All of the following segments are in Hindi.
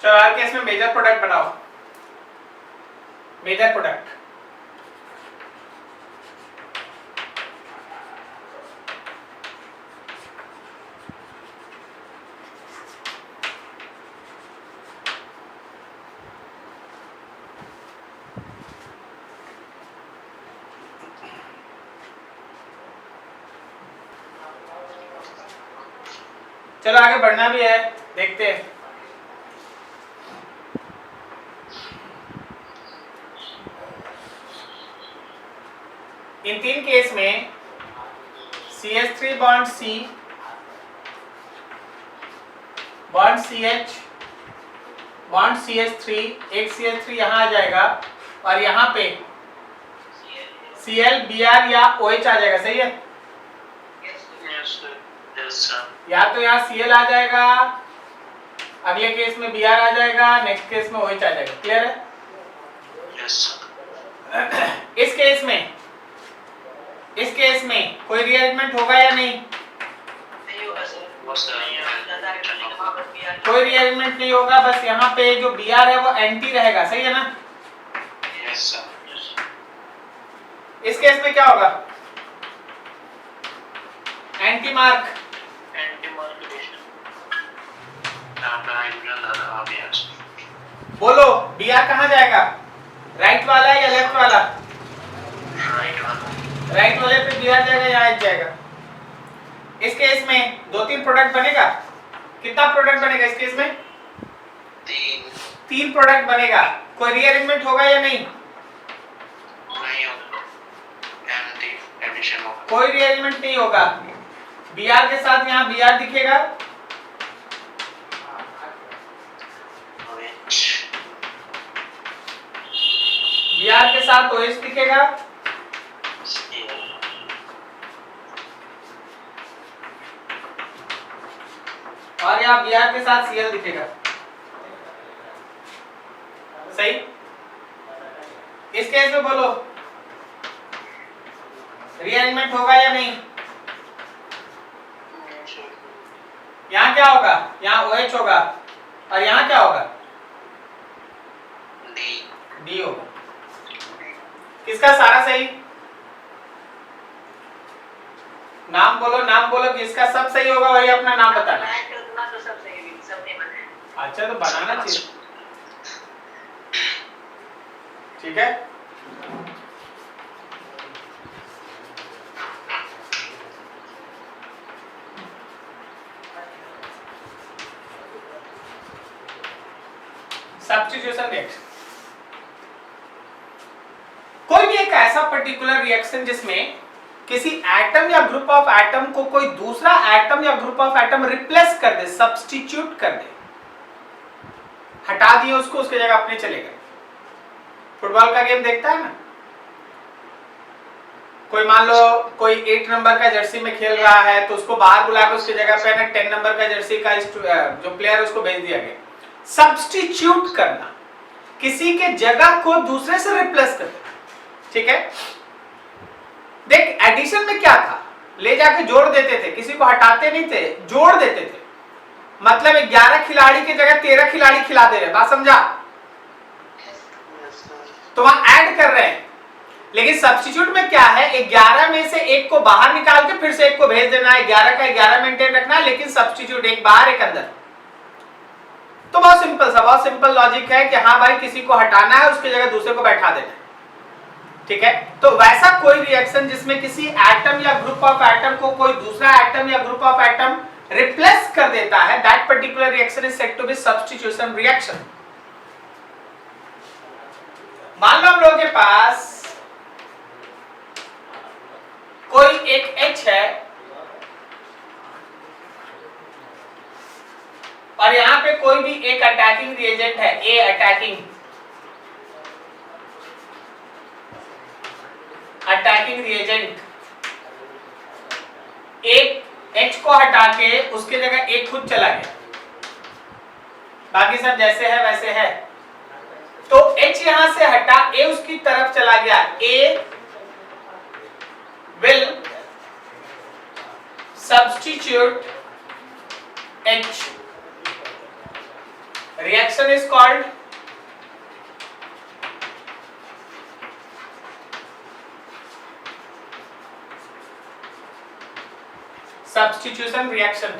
चलो हर केस में मेजर प्रोडक्ट बनाओ, मेजर प्रोडक्ट। चलो आगे बढ़ना भी है, देखते हैं। इन तीन केस में CH3 bond C bond CH bond CH3, एक CH3 यहां आ जाएगा और यहां पे Cl Br या OH आ जाएगा, सही है? या तो यहाँ Cl आ जाएगा, अगले केस में Br आ जाएगा, नेक्स्ट केस में OH आ जाएगा। क्लियर है? इस केस में कोई रीअरेंजमेंट होगा या नहीं? कोई रीअरेंजमेंट नहीं होगा, बस यहाँ पे जो Br है वो एंटी रहेगा, सही है ना? इस केस में क्या होगा? Anti mark. बोलो Br कहाँ जाएगा? राइट वाला है या लेफ्ट वाला? राइट वाले पे Br जाएगा या H जाएगा? इस केस में 2-3 प्रोडक्ट बनेगा। कितना प्रोडक्ट बनेगा इस केस में? 3 प्रोडक्ट बनेगा। कोई रीअरेंजमेंट होगा या नहीं? कोई रीअरेंजमेंट नहीं होगा। Br के साथ यहाँ Br दिखेगा, Br के साथ OH दिखेगा, और यहाँ Br के साथ Cl दिखेगा। सही? इस केस में बोलो रीअरेंजमेंट होगा या नहीं? यहाँ क्या होगा? यहाँ OH होगा, और यहाँ क्या होगा? D होगा। किसका सारा सही? नाम बोलो किसका सब सही होगा, वही अपना नाम बताना। अच्छा तो बनाना चाहिए, ठीक है? सब्स्टिट्यूशन रिएक्शन, कोई भी एक ऐसा पर्टिकुलर रिएक्शन जिसमें किसी एटम या ग्रुप ऑफ एटम को कोई दूसरा एटम या ग्रुप ऑफ एटम रिप्लेस कर दे, सब्स्टिट्यूट कर दे, हटा दिए उसको, उसकी जगह अपने चले गए। फुटबॉल का गेम देखता है ना, कोई मान लो कोई 8 नंबर का जर्सी में खेल रहा है तो उसको बाहर बुलाकर उसकी जगह पे ना 10 नंबर का जर्सी का जो प्लेयर है उसको भेज दिया गया। सब्स्टिट्यूट करना, किसी के जगह को दूसरे से रिप्लेस कर देना, ठीक है? देख एडिशन में क्या था, ले जाके जोड़ देते थे, किसी को हटाते नहीं थे, जोड़ देते थे। मतलब 11 खिलाड़ी की जगह 13 खिलाड़ी खिला दे रहे, बात समझा? तो वहां ऐड कर रहे हैं। लेकिन सब्स्टिट्यूट में क्या है, 11 में से एक को बाहर निकाल के फिर से एक को भेज देना है, 11 का 11 मेंटेन रखना है, लेकिन सब्स्टिट्यूट एक बाहर एक अंदर। तो बहुत सिंपल लॉजिक है कि हाँ भाई किसी को हटाना है, उसकी जगह दूसरे को बैठा देना है, ठीक है? तो वैसा कोई रिएक्शन जिसमें किसी एटम या ग्रुप ऑफ एटम को कोई दूसरा एटम या ग्रुप ऑफ एटम रिप्लेस कर देता है, that particular reaction is said to be substitution reaction. मान लो हम लोगों के पास कोई एक H है और यहां पे कोई भी एक अटैकिंग रिएजेंट है, A अटैकिंग रिएजेंट, एक H को हटा के उसकी जगह एक खुद चला गया, बाकी सब जैसे है वैसे है। तो H यहां से हटा, A उसकी तरफ चला गया, A will substitute H, reaction is called substitution reaction.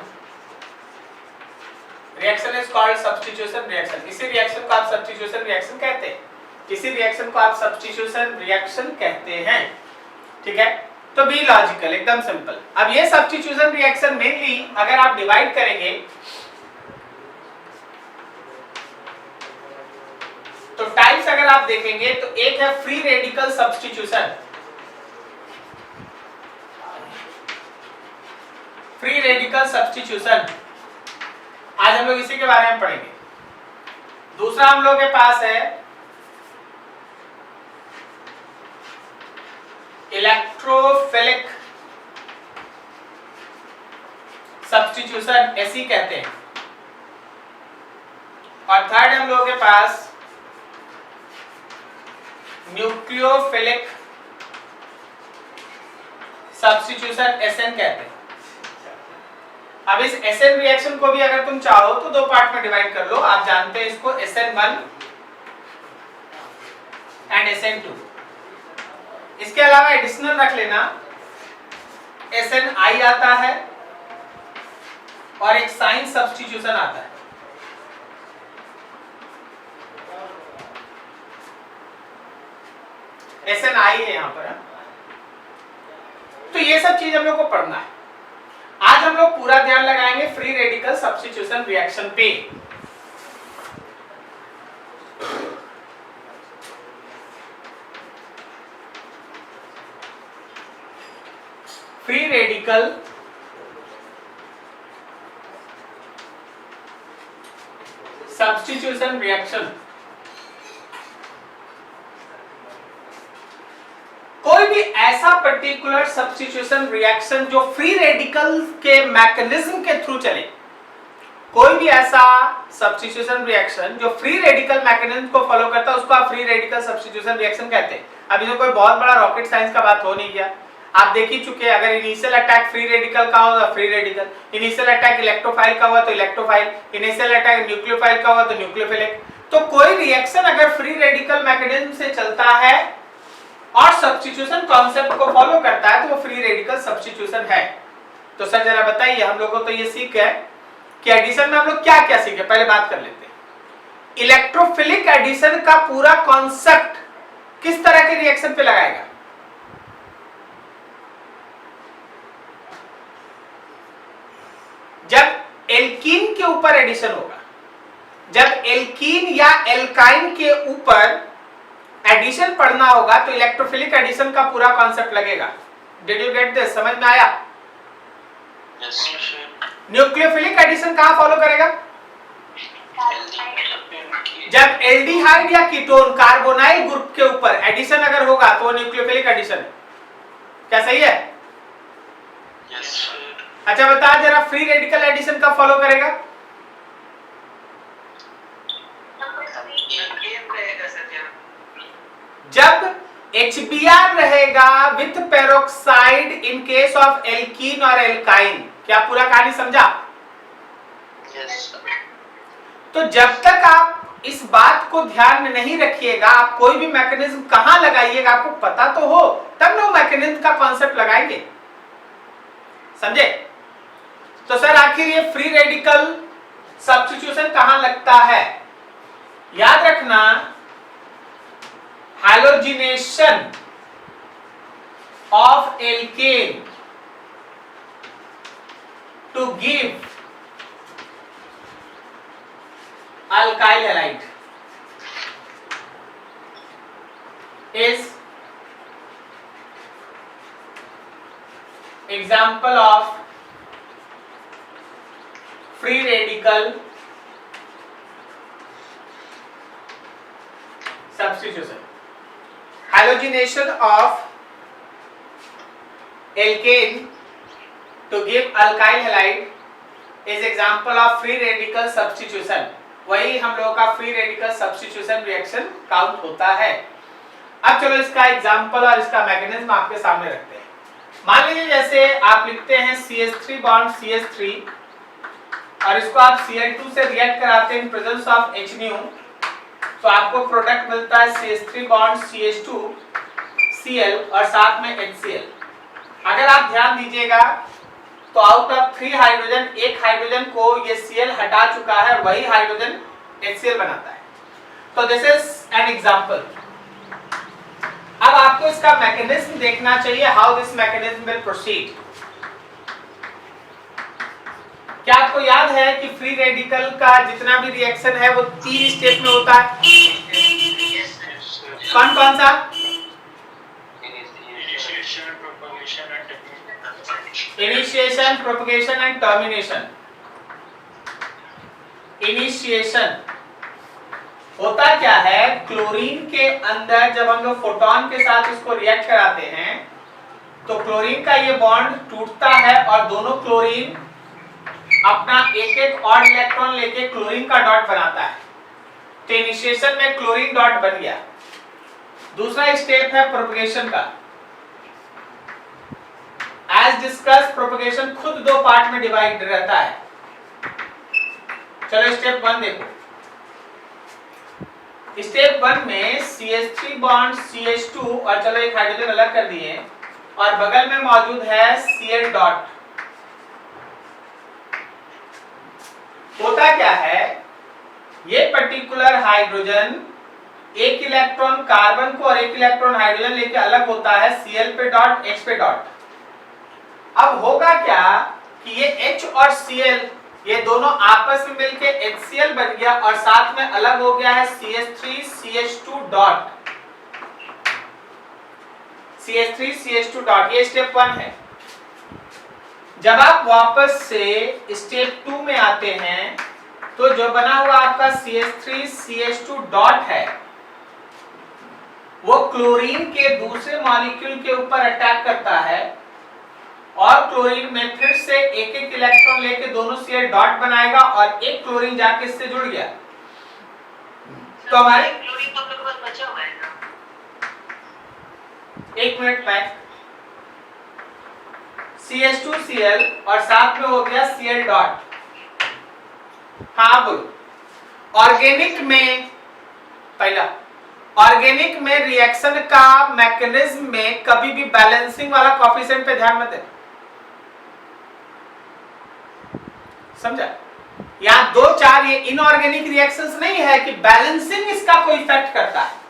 Reaction is called substitution reaction. इसी रिएक्शन को आप सब्स्टिट्यूशन रिएक्शन कहते हैं। इसी रिएक्शन को आप सब्स्टिट्यूशन रिएक्शन कहते हैं। ठीक है, तो बी लॉजिकल, एकदम सिंपल। अब ये सब्स्टिट्यूशन रिएक्शन मेनली अगर आप डिवाइड करेंगे तो टाइप्स अगर आप देखेंगे तो एक है free radical substitution. Free radical substitution आज हम लोग इसी के बारे में पढ़ेंगे। दूसरा हम लोग के पास है इलेक्ट्रोफिलिक सब्स्टिट्यूशन, ऐसी कहते हैं। और थर्ड हम लोगों के पास न्यूक्लियोफिलिक सब्स्टिट्यूशन, एसएन कहते हैं। अब इस एसएन रिएक्शन को भी अगर तुम चाहो तो दो पार्ट में डिवाइड कर लो। आप जानते हैं इसको SN1 एंड SN2। इसके अलावा एडिशनल रख लेना SNI आता है और एक साइन सब्स्टिट्यूशन आता है। SNI है यहां पर। तो ये सब चीज हम लोग को पढ़ना है। आज हम लोग पूरा ध्यान लगाएंगे फ्री रेडिकल सब्स्टिट्यूशन रिएक्शन पे। Free radical substitution reaction. कोई भी ऐसा पर्टिकुलर सब्स्टिट्यूशन रिएक्शन जो फ्री रेडिकल के मैकेनिज्म के थ्रू चले, कोई भी ऐसा सब्स्टिट्यूशन रिएक्शन जो फ्री रेडिकल मैकेनिज्म को फॉलो करता है उसको आप फ्री रेडिकल सब्स्टिट्यूशन रिएक्शन कहते हैं। अब इसमें कोई बहुत बड़ा रॉकेट साइंस का बात हो नहीं गया, आप देख ही चुके। अगर इनिशियल अटैक फ्री रेडिकल का होगा free radical, initial attack electrophile का हुआ तो इलेक्ट्रोफाइल, इनिशियल अटैक न्यूक्लियोफाइल का हुआ तो न्यूक्लियोफिलिक। तो कोई रिएक्शन अगर फ्री रेडिकल मैकेनिज्म से चलता है और सब्स्टिट्यूशन कॉन्सेप्ट को फॉलो करता है तो वो फ्री रेडिकल सब्स्टिट्यूशन है। तो सर जरा बताइए, हम लोगों को तो ये सीख है कि एडिशन में हम लोग क्या क्या सीखे, पहले बात कर लेते हैं। इलेक्ट्रोफिलिक एडिशन का पूरा कॉन्सेप्ट किस तरह के रिएक्शन पे लगाएगा? जब एल्कीन के ऊपर एडिशन होगा, जब एल्कीन या एल्काइन के ऊपर एडिशन पढ़ना होगा तो इलेक्ट्रोफिलिक एडिशन का पूरा कॉन्सेप्ट लगेगा। Did you get this? समझ में आया? Yes sir. न्यूक्लियोफिलिक एडिशन कहां फॉलो करेगा? जब एल्डिहाइड या कीटोन कार्बोनाइल ग्रुप के ऊपर एडिशन अगर होगा तो न्यूक्लियोफिलिक एडिशन है। क्या सही है? Yes sir. अच्छा बता जरा, फ्री रेडिकल एडिशन कब फॉलो करेगा? जब HBr रहेगा with peroxide in case of alkene और एल्काइन। क्या पूरा कहानी समझा? Yes sir. तो जब तक आप इस बात को ध्यान में नहीं रखिएगा, आप कोई भी मैकेनिज्म कहां लगाइएगा आपको पता तो हो, तब ना वो मैकेनिज्म का कॉन्सेप्ट लगाएंगे। समझे? तो सर आखिर ये फ्री रेडिकल सब्स्टिट्यूशन कहां लगता है? याद रखना, halogenation of alkane to give alkyl halide is example of free radical substitution. Halogenation of alkane to give alkyl halide is example of free radical substitution. वही हम लोगों का free radical substitution reaction count होता है. अब चलो इसका एग्जाम्पल और इसका मैकेनिज्म आपके सामने रखते हैं. मान लीजिए जैसे आप लिखते हैं CH3 बॉन्ड CH3 और इसको आप Cl2 से रिएक्ट कराते हैं इन प्रेजेंस ऑफ H तो आपको प्रोडक्ट मिलता है CH3 बॉन्ड CH2 Cl और साथ में HCl। अगर आप ध्यान दीजिएगा तो आउट ऑफ 3 हाइड्रोजन एक हाइड्रोजन को ये Cl हटा चुका है, वही हाइड्रोजन HCl बनाता है। तो दिस इज एन एग्जांपल। अब आपको इसका मैकेनिज्म देखना चाहिए, how this mechanism will proceed. क्या आपको याद है कि फ्री रेडिकल का जितना भी रिएक्शन है वो 3 स्टेप में होता है? कौन कौन सा? Initiation, propagation and termination. Initiation होता क्या है, क्लोरीन के अंदर जब हम लोग फोटोन के साथ इसको रिएक्ट कराते हैं तो क्लोरीन का ये बॉन्ड टूटता है और दोनों क्लोरीन अपना एक एक ऑड इलेक्ट्रॉन लेके क्लोरीन का डॉट बनाता है। तो इनिशिएशन में क्लोरीन डॉट बन गया। दूसरा स्टेप है प्रोपगेशन का। एज डिस्कस प्रोपगेशन खुद 2 पार्ट में डिवाइड रहता है। चलो स्टेप 1 देखो। स्टेप 1 में CH3 बॉन्ड CH2 और चलो एक हाइड्रोजन अलग कर दिए और बगल में मौजूद है Cl डॉट। होता क्या है, ये पर्टिकुलर हाइड्रोजन एक इलेक्ट्रॉन कार्बन को और एक इलेक्ट्रॉन हाइड्रोजन लेके अलग होता है Cl पे डॉट H पे डॉट। अब होगा क्या कि ये H और Cl ये दोनों आपस में मिलके HCl बन गया और साथ में अलग हो गया है CH3 CH2 dot. CH3 CH2 dot, ये स्टेप 1 है। जब आप वापस से स्टेप 2 में आते हैं तो जो बना हुआ आपका CH3 CH2 डॉट है वो क्लोरीन के दूसरे मॉलिक्यूल के ऊपर अटैक करता है और क्लोरीन में फिर से एक एक इलेक्ट्रॉन लेके दोनों Cl डॉट बनाएगा और एक क्लोरीन जाके इससे जुड़ गया। तो हमारे क्लोरीन तो अपने पास बचा हुआ है ना? एक मिनट में CH2Cl और साथ में हो गया Cl डॉट। हाँ बोलो। ऑर्गेनिक में पहला, ऑर्गेनिक में रिएक्शन का मैकेनिज्म में कभी भी बैलेंसिंग वाला कोएफिशिएंट पे ध्यान मत देना, समझा? यहाँ 2 4 ये इनऑर्गेनिक रिएक्शंस नहीं है कि बैलेंसिंग इसका कोई इफेक्ट करता है।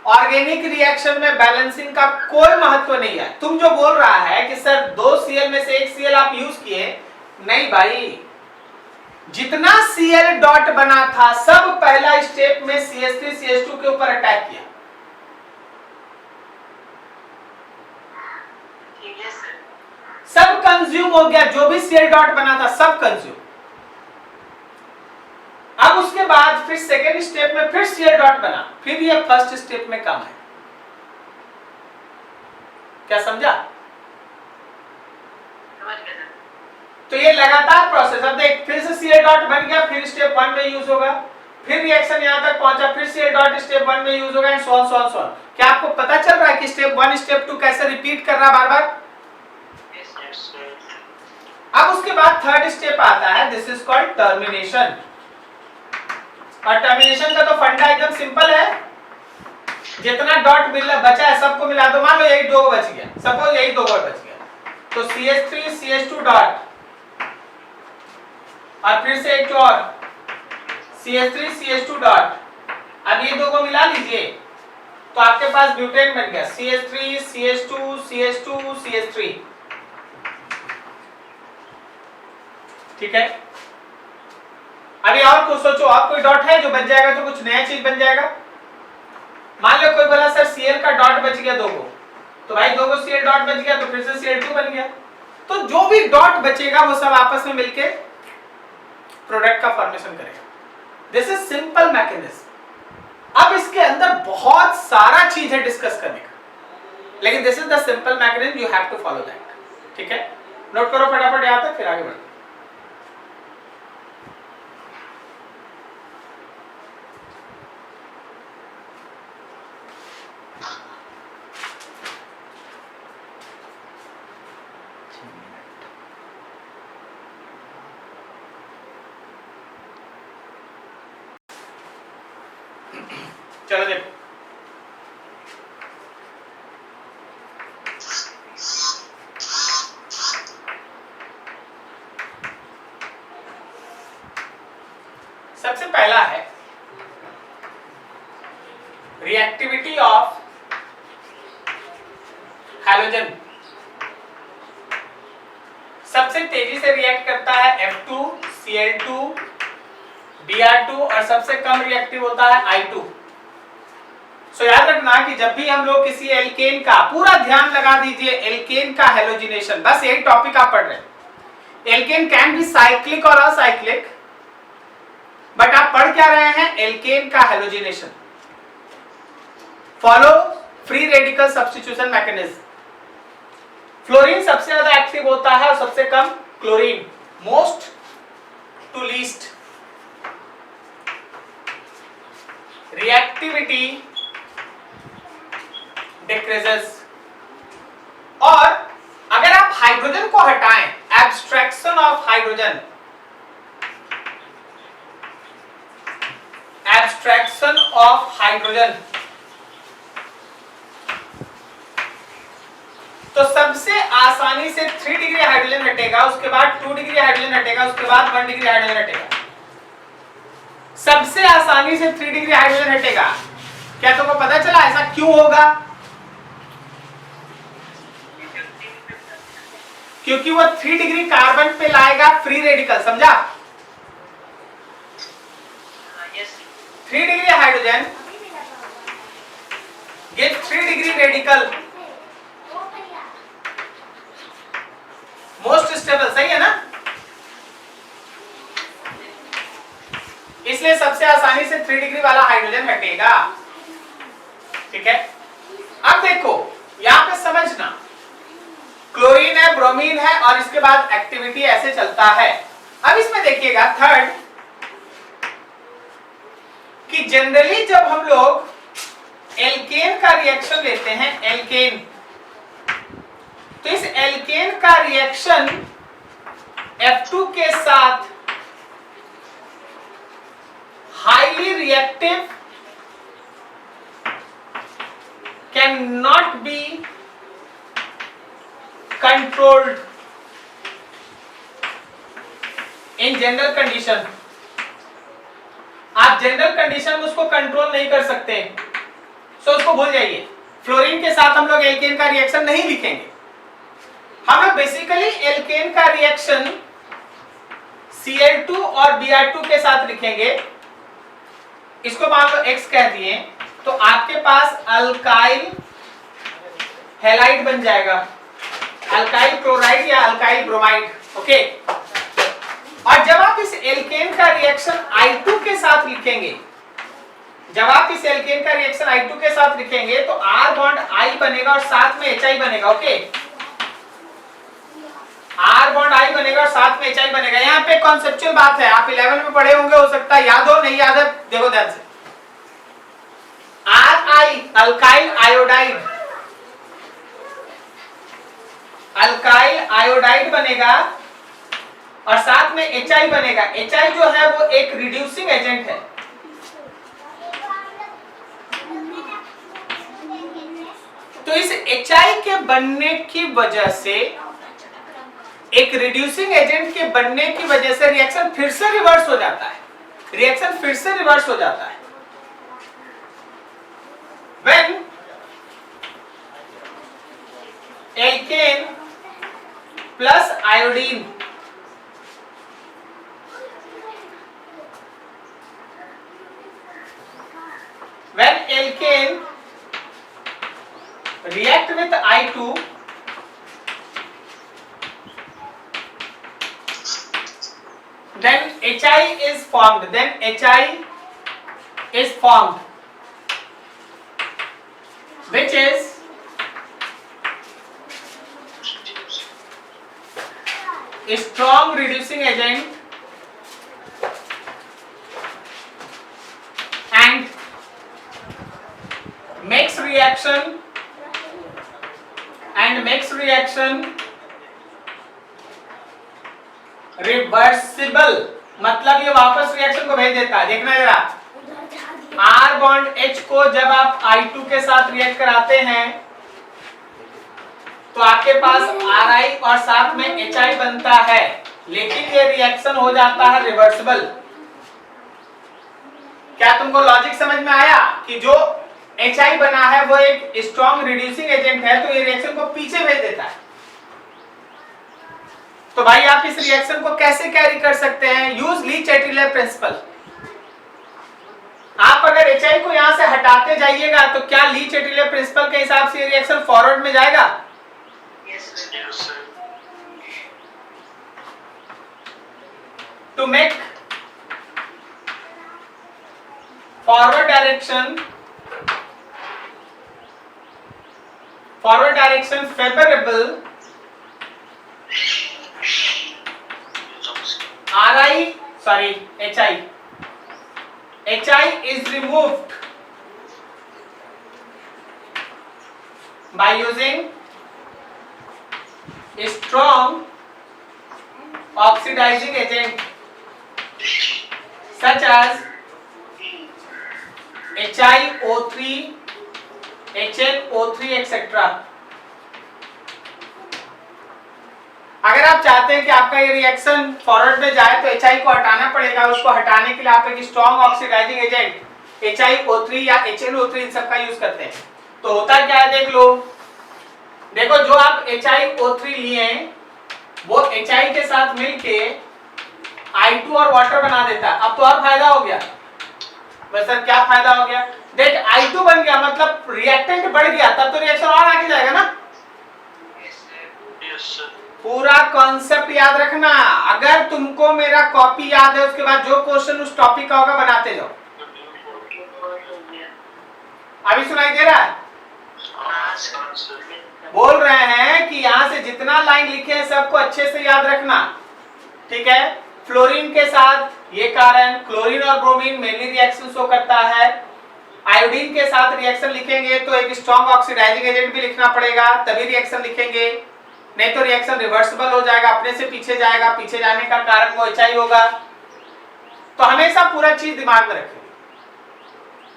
ऑर्गेनिक रिएक्शन में बैलेंसिंग का कोई महत्व नहीं है। तुम जो बोल रहा है कि सर 2 Cl में से 1 Cl आप यूज किए, नहीं भाई, जितना Cl डॉट बना था सब पहला स्टेप में CH3 CH2 के ऊपर अटैक किया। ठीक है सर। सब कंज्यूम हो गया, जो भी Cl डॉट बना था सब कंज्यूम। अब उसके बाद फिर सेकेंड स्टेप में फिर Cl डॉट बना, फिर ये फर्स्ट स्टेप में कम है। क्या समझा? समझ गया सर। तो ये लगातार प्रोसेस। अब देख, फिर से Cl डॉट बन गया, फिर स्टेप 1 में यूज होगा, फिर रिएक्शन यहां तक पहुंचा, फिर Cl डॉट स्टेप 1 में यूज होगा and so on so on so on. क्या आपको पता चल रहा है कि स्टेप 1 स्टेप 2 कैसे रिपीट कर रहा बार बार? अब उसके बाद थर्ड स्टेप आता है, दिस इज कॉल्ड टर्मिनेशन। और टर्मिनेशन का तो फंडा एकदम सिंपल है, जितना डॉट बचा है सबको मिला दो। मान लो यही 2 बच गया, सपोज यही 2 और बच गया, तो CH3 CH2 डॉट और फिर से एक और CH3 CH2 डॉट। अब ये 2 को मिला लीजिए तो आपके पास ब्यूटेन बन गया, CH3 CH2 CH2 CH3। ठीक है, अभी और कुछ सोचो, और कोई डॉट है जो बच जाएगा तो कुछ नया चीज बन जाएगा। मान लो कोई बोला सर Cl का डॉट बच गया 2 को, तो भाई 2 को Cl डॉट बच गया तो फिर से Cl2 बन गया। तो जो भी डॉट बचेगा वो सब आपस में मिलके प्रोडक्ट का फॉर्मेशन करेगा। This is simple mechanism. अब इसके अंदर बहुत सारा चीज है डिस्कस करने का, लेकिन this is the simple mechanism, you have to follow that. ठीक है, नोट करो फटाफट यहां तक, फिर आगे बढ़ते हैं। चलो देखो, सबसे पहला है रिएक्टिविटी ऑफ हैलोजन। सबसे तेजी से रिएक्ट करता है F2, Cl2, Br2 और सबसे कम रिएक्टिव होता है I2। सो याद रखना कि जब भी हम लोग किसी एल्केन का, पूरा ध्यान लगा दीजिए, एल्केन का हैलोजिनेशन, बस यही टॉपिक आप पढ़ रहे हैं। एल्केन कैन बी साइक्लिक और असाइक्लिक, बट आप पढ़ क्या रहे हैं? एल्केन का halogenation. Follow free radical substitution mechanism. Fluorine सबसे ज्यादा एक्टिव होता है और सबसे कम chlorine, most to least. Reactivity decreases. और अगर आप हाइड्रोजन को हटाएं, abstraction of hydrogen, abstraction of hydrogen, तो सबसे आसानी से 3 डिग्री हाइड्रोजन हटेगा, उसके बाद 2 डिग्री हाइड्रोजन हटेगा, उसके बाद 1 डिग्री हाइड्रोजन हटेगा। सबसे आसानी से 3 डिग्री हाइड्रोजन हटेगा। क्या तुमको पता चला ऐसा क्यों होगा? क्योंकि वो 3 डिग्री कार्बन पे लाएगा फ्री रेडिकल, समझा? 3 degree hydrogen give 3 degree radical, most stable, सही है ना? इसलिए सबसे आसानी से 3 डिग्री वाला हाइड्रोजन हटेगा। ठीक है, अब देखो यहां पे समझना, क्लोरीन है, ब्रोमीन है और इसके बाद एक्टिविटी ऐसे चलता है। अब इसमें देखिएगा थर्ड, कि जनरली जब हम लोग एल्केन का रिएक्शन लेते हैं, एल्केन, तो इस एल्केन का रिएक्शन F2 के साथ highly reactive can not be controlled in general condition. आप जनरल कंडीशन में उसको कंट्रोल नहीं कर सकते, सो उसको भूल जाइए। फ्लोरीन के साथ हम लोग एल्केन का रिएक्शन नहीं लिखेंगे, हम लोग बेसिकली एल्केन का रिएक्शन Cl2 और Br2 के साथ लिखेंगे। इसको मान लो X कह दिए, तो आपके पास अल्काइल हैलाइड बन जाएगा, अल्काइल क्लोराइड या अल्काइल ब्रोमाइड। ओके, और जब आप इस एल्केन का रिएक्शन I2 के साथ लिखेंगे, जब आप इस एल्केन का रिएक्शन I2 के साथ लिखेंगे तो R बॉन्ड I बनेगा और साथ में HI बनेगा। ओके, R बॉन्ड I बनेगा और साथ में HI बनेगा। यहाँ पे कॉन्सेप्चुअल बात है, आप 11 में पढ़े होंगे, हो सकता है याद हो, नहीं याद है देखो ध्यान से। RI alkyl iodide, alkyl iodide बनेगा और साथ में HI बनेगा। HI जो है वो एक रिड्यूसिंग एजेंट है। तो इस HI के बनने की वजह से, एक रिड्यूसिंग एजेंट के बनने की वजह से रिएक्शन फिर से रिवर्स हो जाता है, रिएक्शन फिर से रिवर्स हो जाता है। When alkane plus iodine react with I2, then HI is formed, which is a strong reducing agent and makes reaction reversible. मतलब ये वापस रिएक्शन को भेज देता है। देखना जरा, R बॉन्ड H को जब आप I2 के साथ रिएक्ट कराते हैं तो आपके पास Ri और साथ में Hi बनता है, लेकिन ये रिएक्शन हो जाता है रिवर्सिबल। क्या तुमको लॉजिक समझ में आया कि जो Hi बना है वो एक स्ट्रॉन्ग रिड्यूसिंग एजेंट है, तो ये रिएक्शन को पीछे भेज देता है। तो भाई आप इस रिएक्शन को कैसे कैरी कर सकते हैं? Use Le Chatelier principle. आप अगर Hi को यहां से हटाते जाइएगा तो क्या ली-चैटरले प्रिंसिपल के हिसाब से रिएक्शन फॉरवर्ड में जाएगा? Yes, sir. Yes, sir. To make forward direction favorable, Hi is removed by using a strong oxidizing agent such as HiO3, HNO3 etc. अगर आप चाहते हैं कि आपका ये रिएक्शन फॉरवर्ड में जाए तो Hi को हटाना पड़ेगा। उसको हटाने के लिए आप एक स्ट्रॉन्ग ऑक्सीडाइजिंग एजेंट HiO3 या HNO3 इन सब का यूज करते हैं। तो होता क्या है देख लो, देखो जो आप HiO3 लिए वो Hi के साथ मिलके I2 और वाटर बना देता है। अब तो और फायदा हो गया। वैसे क्या फायदा हो गया? देख I2 बन गया मतलब रिएक्टेंट बढ़ गया, तब तो रिएक्शन और आगे जाएगा ना। Yes, sir. Yes, sir. पूरा कॉन्सेप्ट याद रखना। अगर तुमको मेरा कॉपी याद है उसके बाद जो क्वेश्चन उस टॉपिक का होगा बनाते जाओ। अभी सुनाई दे रहा है? बोल रहे हैं कि यहां से जितना लाइन लिखे हैं सबको अच्छे से याद रखना, ठीक है? फ्लोरीन के साथ ये कारण, क्लोरीन और ब्रोमीन मेनली रिएक्शन शो करता है। आयोडीन के साथ रिएक्शन लिखेंगे तो एक स्ट्रॉन्ग ऑक्सीडाइजिंग एजेंट भी लिखना पड़ेगा, तभी रिएक्शन लिखेंगे, नहीं तो रिएक्शन रिवर्सिबल हो जाएगा, अपने से पीछे जाएगा। पीछे जाने का कारण वो Hi होगा। तो हमेशा पूरा चीज दिमाग में रखेंगे,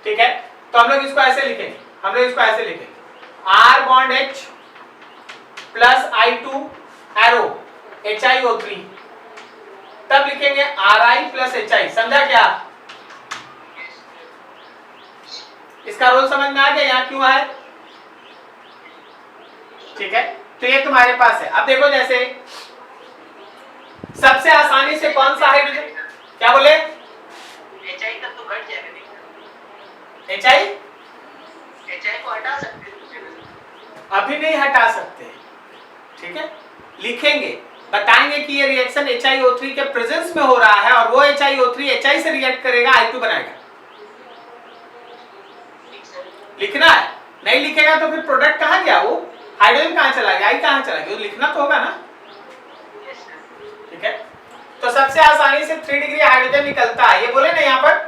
ठीक है? तो हम लोग इसको ऐसे लिखेंगे, R bond H plus I2 arrow HiO3, तब लिखेंगे Ri प्लस Hi। समझा क्या? इसका रोल समझ में आ गया यहाँ क्यों है? ठीक है, तो ये तुम्हारे पास है। अब देखो जैसे सबसे आसानी से कौन सा हाइड्रोजन, क्या बोले? HI तब तो घट जाएगा नहीं? HI HI को हटा सकते हैं दूसरे में। अभी नहीं हटा सकते, ठीक है? लिखेंगे, बताएंगे कि ये रिएक्शन HiO3 के प्रेजेंस में हो रहा है और वो HiO3 Hi से रिएक्ट करेगा, I2 बनाएगा। लिखना है, नहीं लिखेगा तो फिर प्रोडक्ट कहाँ गया? वो हाइड्रोजन कहाँ चला गया? I कहाँ चला गया? वो लिखना तो होगा ना, ठीक है? तो सबसे आसानी से 3 डिग्री हाइड्रोजन निकलता है, ये बोले ना यहाँ पर।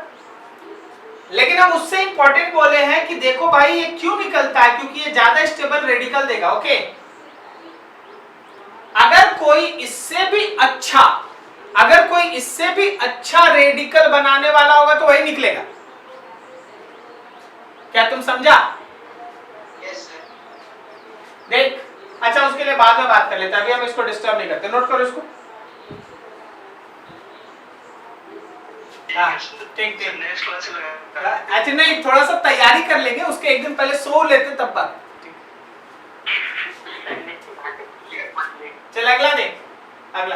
लेकिन हम उससे इंपॉर्टेंट बोले हैं कि देखो भाई ये क्यों निकलता है, क्योंकि ये ज्यादा स्टेबल रेडिकल देगा। ओके, अगर कोई इससे भी अच्छा रेडिकल बनाने वाला होगा तो वही निकलेगा। क्या तुम समझा? Yes, sir. देख, अच्छा उसके लिए बाद में बात कर लेते हैं, अभी हम इसको डिस्टर्ब नहीं करते। नोट करो इसको। हाँ, ठीक। नेक्स्ट क्लास में लगा। अच्छा नहीं, थोड़ा सा तैयारी कर लेंगे, उसके एक दिन पहले सो लेते तब बात। चल अगला देख, अगला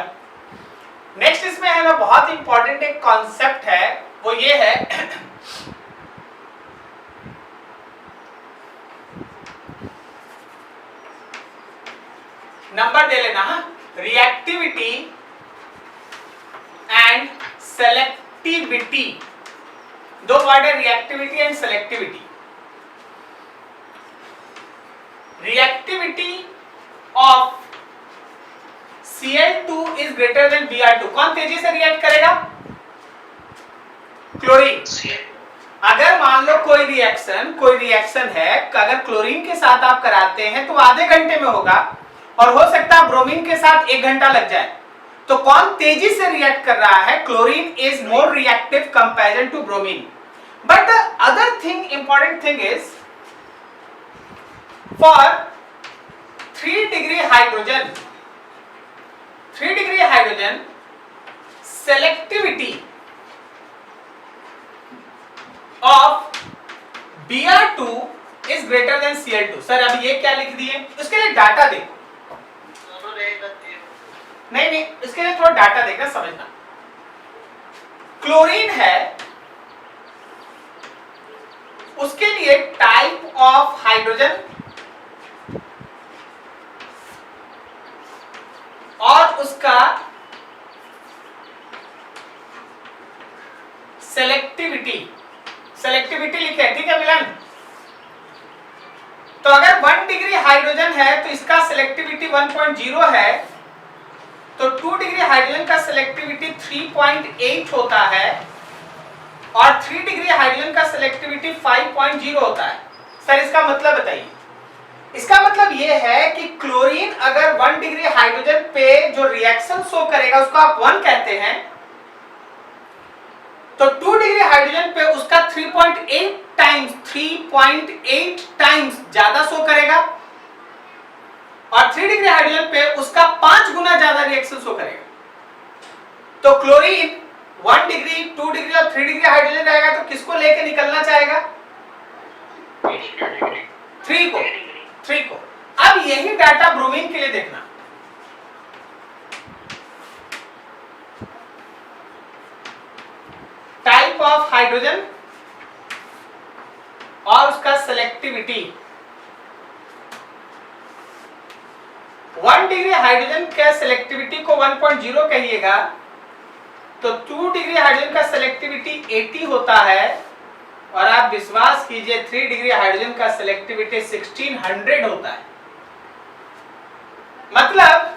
नेक्स्ट इसमें है ना, बहुत इंपॉर्टेंट एक कॉन्सेप्ट है, वो ये है नंबर दे लेना। हाँ, रिएक्टिविटी एंड सेलेक्टिविटी, दो वर्ड है, reactivity and selectivity. Reactivity of Cl2 is greater than Br2, कौन तेजी से रिएक्ट करेगा? क्लोरीन। अगर मान लो कोई रिएक्शन है, अगर क्लोरीन के साथ आप कराते हैं तो आधे घंटे में होगा, और हो सकता है ब्रोमीन के साथ 1 घंटा लग जाए। तो कौन तेजी से रिएक्ट कर रहा है? Chlorine is more reactive comparison to bromine. But the other thing, important thing is, for 3 degree hydrogen, selectivity of Br2 is greater than Cl2. Sir अभी ये क्या लिख दिए, उसके लिए डाटा देखो। नहीं, इसके लिए थोड़ा डाटा देखना, समझना। क्लोरीन है, उसके लिए टाइप ऑफ हाइड्रोजन और उसका सेलेक्टिविटी लिखे, ठीक है मिलन? तो अगर 1 डिग्री हाइड्रोजन है तो इसका सेलेक्टिविटी 1.0 है, तो 2 डिग्री हाइड्रोजन का सेलेक्टिविटी 3.8 होता है और 3 डिग्री हाइड्रोजन का सेलेक्टिविटी 5.0 होता है। सर इसका मतलब बताइए। इसका मतलब यह है कि क्लोरीन अगर 1 डिग्री हाइड्रोजन पे जो रिएक्शन शो करेगा उसको आप 1 कहते हैं, तो 2 डिग्री हाइड्रोजन पे उसका 3.8 टाइम्स ज्यादा शो करेगा और 3 डिग्री हाइड्रोजन पे उसका 5 गुना ज्यादा रिएक्शन शो करेगा। तो क्लोरीन 1 डिग्री, 2 डिग्री और 3 डिग्री हाइड्रोजन रहेगा तो किसको लेके निकलना चाहेगा? 3 को। अब यही डाटा ब्रोमीन के लिए देखना। टाइप ऑफ हाइड्रोजन और उसका सेलेक्टिविटी। 1 डिग्री हाइड्रोजन का सेलेक्टिविटी को 1.0 कहिएगा तो 2 डिग्री हाइड्रोजन का सेलेक्टिविटी 80 होता है और आप विश्वास कीजिए 3 डिग्री हाइड्रोजन का सेलेक्टिविटी 1600 होता है। मतलब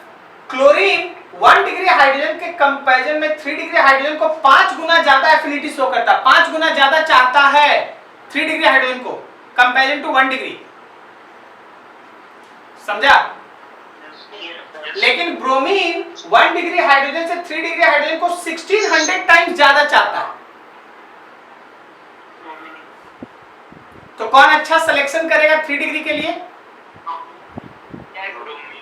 क्लोरीन 1 डिग्री हाइड्रोजन के कंपैरिजन में 3 डिग्री हाइड्रोजन को 5 गुना ज्यादा एफिनिटी शो करता है, 5 गुना ज्यादा चाहता है 3 डिग्री हाइड्रोजन को कंपैरिजन टू 1 डिग्री। समझा? लेकिन ब्रोमीन 1 डिग्री हाइड्रोजन से 3 डिग्री हाइड्रोजन को 1600 टाइम्स ज्यादा चाहता है। तो कौन अच्छा सिलेक्शन करेगा 3 डिग्री के लिए?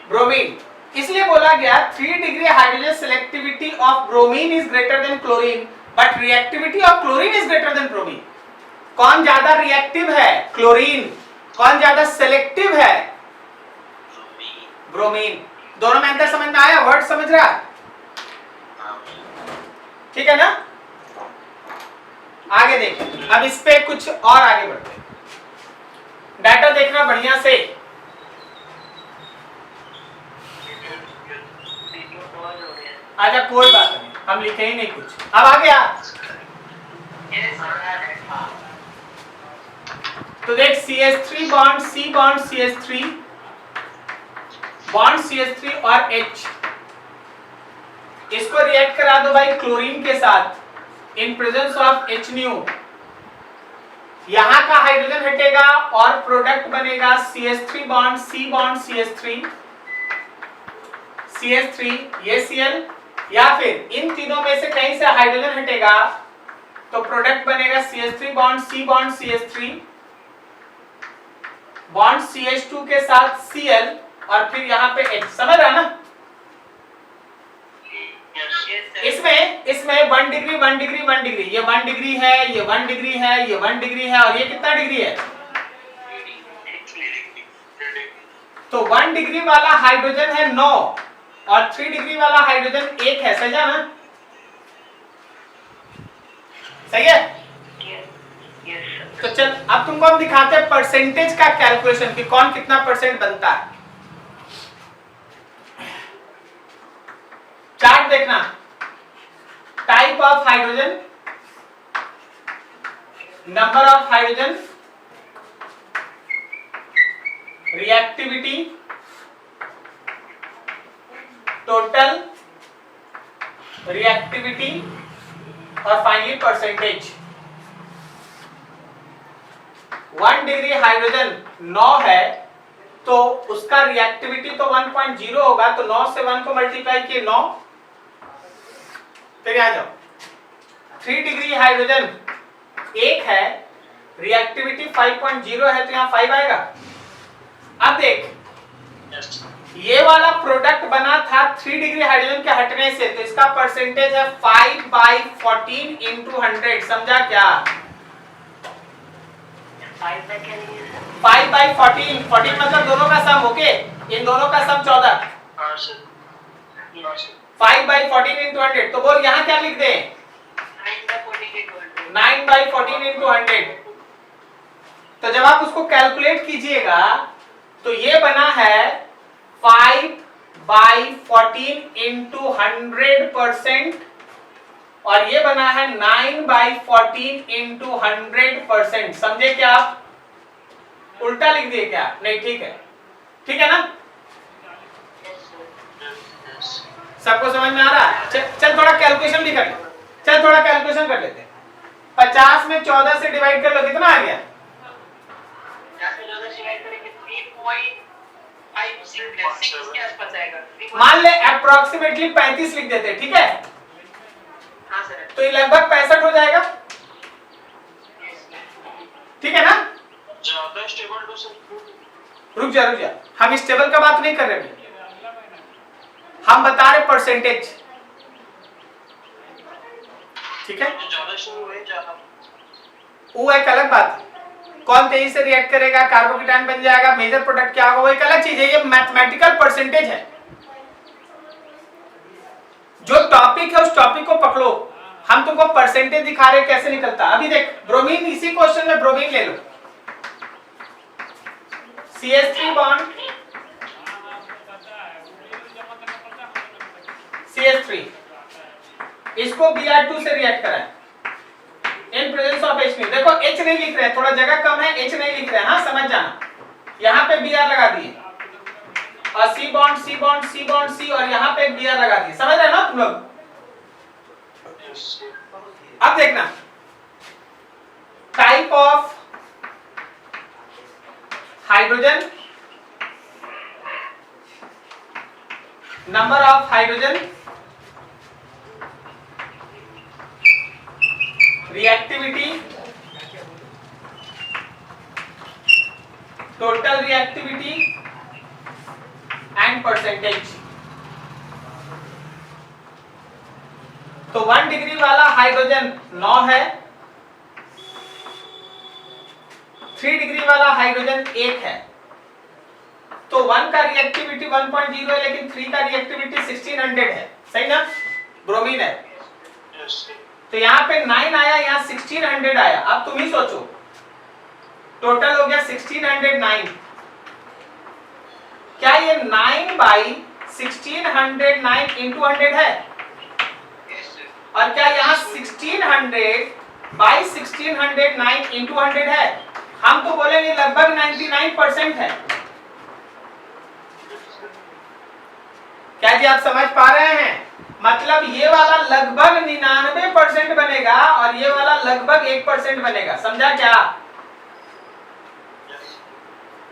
ब्रोमीन। इसलिए बोला गया 3 degree hydrogen selectivity of bromine is greater than chlorine but reactivity of chlorine is greater than bromine. कौन ज्यादा रिएक्टिव है? क्लोरीन। कौन ज्यादा सेलेक्टिव है? ब्रोमीन। दोनों में अंतर समझ में आया? वर्ड समझ रहा है? ठीक है ना? आगे देखें। अब इस पे कुछ और आगे बढ़ते हैं। डाटा देखना बढ़िया से। अच्छा कोई बात नहीं, हम लिखे ही नहीं कुछ। अब आ गया। तो देख CH3 bond C bond CH3 bond CH3 और H, इसको रिएक्ट करा दो भाई क्लोरीन के साथ in presence of H new. यहां का हाइड्रोजन हटेगा और प्रोडक्ट बनेगा CH3 bond C bond CH3 ये Cl, या फिर इन तीनों में से कहीं से हाइड्रोजन हटेगा तो प्रोडक्ट बनेगा CH3 bond C bond CH3 bond CH2 के साथ Cl और फिर यहाँ पे H। समझ रहा ना? इसमें 1 डिग्री 1 डिग्री 1 डिग्री, ये 1 डिग्री है, ये 1 डिग्री है, ये 1 डिग्री है और ये कितना डिग्री है? तो 1 डिग्री वाला हाइड्रोजन है 9 और 3 डिग्री वाला हाइड्रोजन 1 है। सही है ना? सही है? तो चल अब तुमको हम दिखाते हैं परसेंटेज का कैलकुलेशन कि कौन कितना परसेंट बनता है। चार्ट देखना। Type of hydrogen, number of hydrogen, reactivity, total reactivity और फाइनली परसेंटेज। 1 डिग्री हाइड्रोजन 9 है तो उसका रिएक्टिविटी तो 1.0 होगा, तो 9 से 1 को मल्टीप्लाई किए 9। फिर आ जाओ 3 डिग्री हाइड्रोजन 1 है, रिएक्टिविटी 5.0 है, तो यहाँ 5 आएगा। अब देख, यस ये वाला प्रोडक्ट बना था 3 डिग्री हाइड्रोजन के हटने से, तो इसका परसेंटेज है 5/14 into 100। समझा क्या? 5/14, 14 मतलब दोनों का सम, ओके, इन दोनों का सम 14। हाँ सर 5/14 into 100, तो बोल यहाँ क्या लिख दें? 9/14 into 100। तो जब आप उसको कैलकुलेट कीजिएगा तो ये बना है 5/14 into 100%, और ये बना है 9/14 into 100%। समझे क्या आप? उल्टा लिख दिए क्या? नहीं, ठीक है, ठीक है ना? सबको समझ में आ रहा है? चल थोड़ा कैलकुलेशन भी कर ले, चल थोड़ा कैलकुलेशन कर लेते हैं। 50 में 14 से डिवाइड कर लो, कितना आ गया? मान ले अप्रोक्सीमेटली 35 लिख देते हैं, ठीक है? हाँ सर। तो ये लगभग 65 हो जाएगा, ठीक है ना? ज्यादा स्टेबल टू सर। रुक जा, हम स्टेबल का बात नहीं कर रहे, हम बता रहे परसेंटेज, ठीक है? ज्यादा स्टेबल है ज्यादा। वो एक अलग बात है, कौन तेजी से रिएक्ट करेगा, कार्बोकेटायन बन जाएगा, मेजर प्रोडक्ट क्या होगा, वो एक अलग चीज है। ये मैथमेटिकल परसेंटेज है। जो टॉपिक है उस टॉपिक को पकड़ो, हम तुमको परसेंटेज दिखा रहे हैं कैसे निकलता। अभी देख, ब्रोमीन, इसी क्वेश्चन में ब्रोमीन ले लो, CH3 बॉन्ड CH3, इसको Br2 से रिएक्ट कराएं इन प्रेजेंस ऑफ H। देखो H नहीं लिख रहे हैं, थोड़ा जगह कम है, H नहीं लिख रहे हैं, हाँ समझ जाना। यहाँ पे Br लगा दिए, और C bond C bond C bond C, और यहाँ पे Br लगा दिए। समझ रहे हो ना तुम लोग? अब देखना, type of hydrogen, number of hydrogen, reactivity, total reactivity and percentage. तो 1 डिग्री वाला हाइड्रोजन 9 है, 3 डिग्री वाला हाइड्रोजन 1 है, तो 1 का रिएक्टिविटी 1.0 है, लेकिन 3 का रिएक्टिविटी 1600 है, सही ना? ब्रोमीन है, तो यहाँ पे 9 आया, यहाँ 1600 आया। अब तुम ही सोचो, टोटल हो गया 1609। क्या ये 9/1609 into 100 है? और क्या यहाँ 1600/1609 into 100 है? हम तो बोलेंगे लगभग 99% है। क्या जी आप समझ पा रहे हैं? मतलब ये वाला लगभग 99% बनेगा और ये वाला लगभग 1% बनेगा। समझा क्या?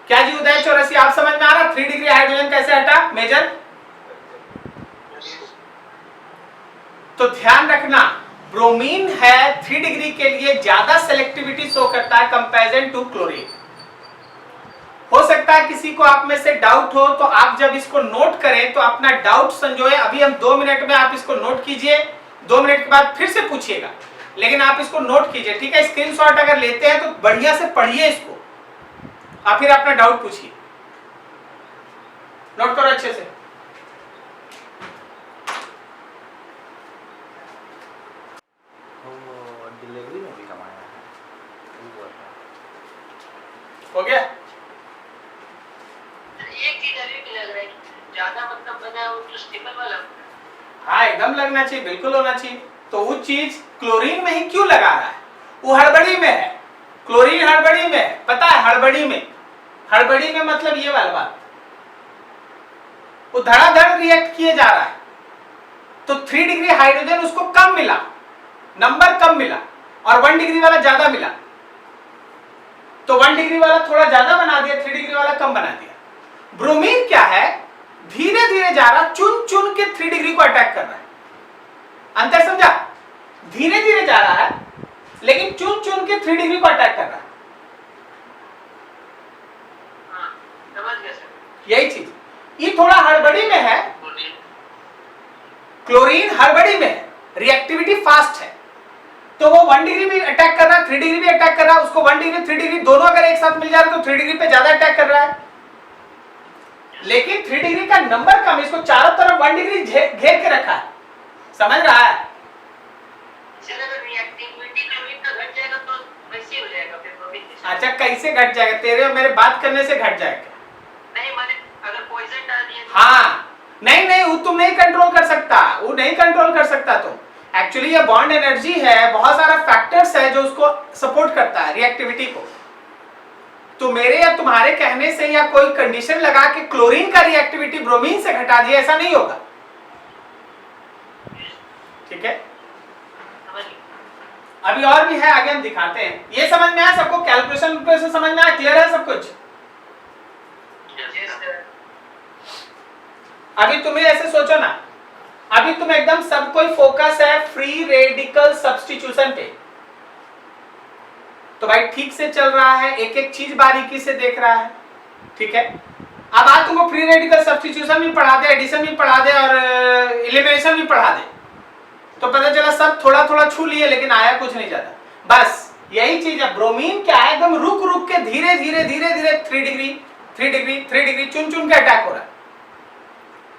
क्या जी उदय चौरसी, आप समझ में आ रहा 3 डिग्री हाइड्रोजन कैसे हटा मेजर? तो ध्यान रखना, ब्रोमीन है 3 डिग्री के लिए ज्यादा सेलेक्टिविटी शो करता है कंपैरिजन टू क्लोरीन। हो सकता है किसी को आप में से डाउट हो, तो आप जब इसको नोट करें तो अपना डाउट संजोए। अभी हम 2 मिनट में आप इसको नोट कीजिए, 2 मिनट के बाद फिर से पूछिएगा, लेकिन आप इसको नोट कीजिए, ठीक है? स्क्रीनशॉट अगर लेते हैं तो बढ़िया से पढ़िए इसको, और फिर अपना डाउट पूछिए। नोट करो अच्छे से। डिलीवरी में भी कमाया है, हो गया? एक चीज अभी भी लग रहा है, ज्यादा मतलब बना है वो तो स्टेबल वाला। हाँ एकदम लगना चाहिए, बिल्कुल होना चाहिए। तो वो चीज क्लोरीन में ही क्यों लगा रहा है? वो हड़बड़ी में है, क्लोरीन हड़बड़ी में है, पता है? हड़बड़ी में, हड़बड़ी में मतलब ये वाला बात, वो धड़ाधड़ रिएक्ट किए जा रहा है। तो 3 डिग्री हाइड्रोजन उसको कम मिला, नंबर कम मिला, और 1 डिग्री वाला ज्यादा मिला। तो 1 डिग्री वाला थोड़ा ज्यादा बना दिया, 3 डिग्री वाला कम बना दिया। ब्रोमीन क्या है? धीरे धीरे जा रहा, चुन चुन के 3 डिग्री को अटैक कर रहा है। अंतर समझा? धीरे धीरे जा रहा है, लेकिन चुन चुन के 3 डिग्री को अटैक कर रहा है। हाँ, समझ गया सर। यही चीज, ये थोड़ा हड़बड़ी में है, क्लोरीन हड़बड़ी में है, रिएक्टिविटी फास्ट है, तो वो 1 डिग्री भी अटैक कर रहा है, 3 डिग्री भी अटैक कर रहा है, उसको 1 डिग्री 3 डिग्री दोनों अगर एक साथ मिल जा रहे तो 3 डिग्री पे ज्यादा अटैक कर रहा है। लेकिन 3 डिग्री का नंबर कम, इसको चारों तरफ 1 डिग्री घेर के रखा है, समझ रहा है? सर अगर रिएक्टिविटी क्लोरीन का घट जाएगा तो वैसे ही हो जाएगा फिर ब्रोमीन के साथ। अच्छा, कैसे घट जाएगा? तेरे और मेरे बात करने से घट जाएगा? नहीं मैंने अगर पॉइजन डाल दिया तो हाँ, नहीं नहीं, वो तुम नहीं कंट्रोल कर सकता, वो नहीं कंट्रोल कर सकता तुम। एक्चुअली ये बॉन्ड एनर्जी है, बहुत सारा फैक्टर्स है जो उसको सपोर्ट करता है रिएक्टिविटी को। तो मेरे या तुम्हारे कहने से या कोई कंडीशन लगा के क्लोरीन का रिएक्टिविटी ब्रोमीन से घटा दिया, ऐसा नहीं होगा। ठीक है, समझ गया। अभी और भी है, आगे हम दिखाते हैं। ये समझ में आया सबको? कैलकुलेशन से समझ में आया? क्लियर है सब कुछ? Yes, sir. अभी तुम्हें ऐसे सोचो ना, अभी तुम एकदम सब कोई फोकस है फ्री रेडिकल सब्स्टिट्यूशन पे, तो भाई ठीक से चल रहा है, एक एक चीज बारीकी से देख रहा है। ठीक है, अब आज तुमको फ्री रेडिकल सब्स्टिट्यूशन भी पढ़ा दे, एडिशन भी पढ़ा दे और एलिमिनेशन भी पढ़ा दे, तो पता चला सब थोड़ा थोड़ा छू लिए लेकिन आया कुछ नहीं ज्यादा। बस यही चीज है, ब्रोमीन क्या है, एकदम रुक रुक के धीरे धीरे धीरे धीरे 3 डिग्री 3 डिग्री 3 डिग्री चुन चुन के अटैक हो रहा है।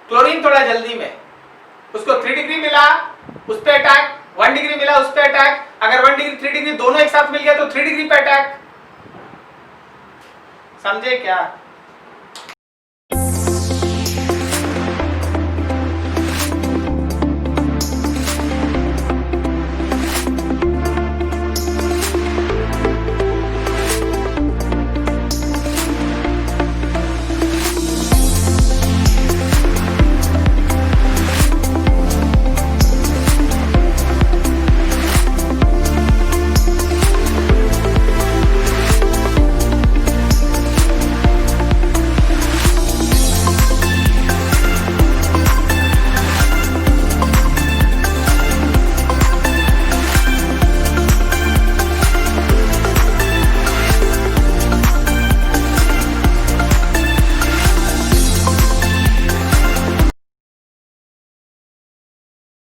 क्लोरीन थोड़ा जल्दी में, उसको 3 डिग्री मिला उस पे अटैक, 1 डिग्री मिला उस पे अटैक, अगर 1 डिग्री 3 डिग्री दोनों एक साथ मिल गया तो 3 डिग्री पे अटैक। समझे क्या?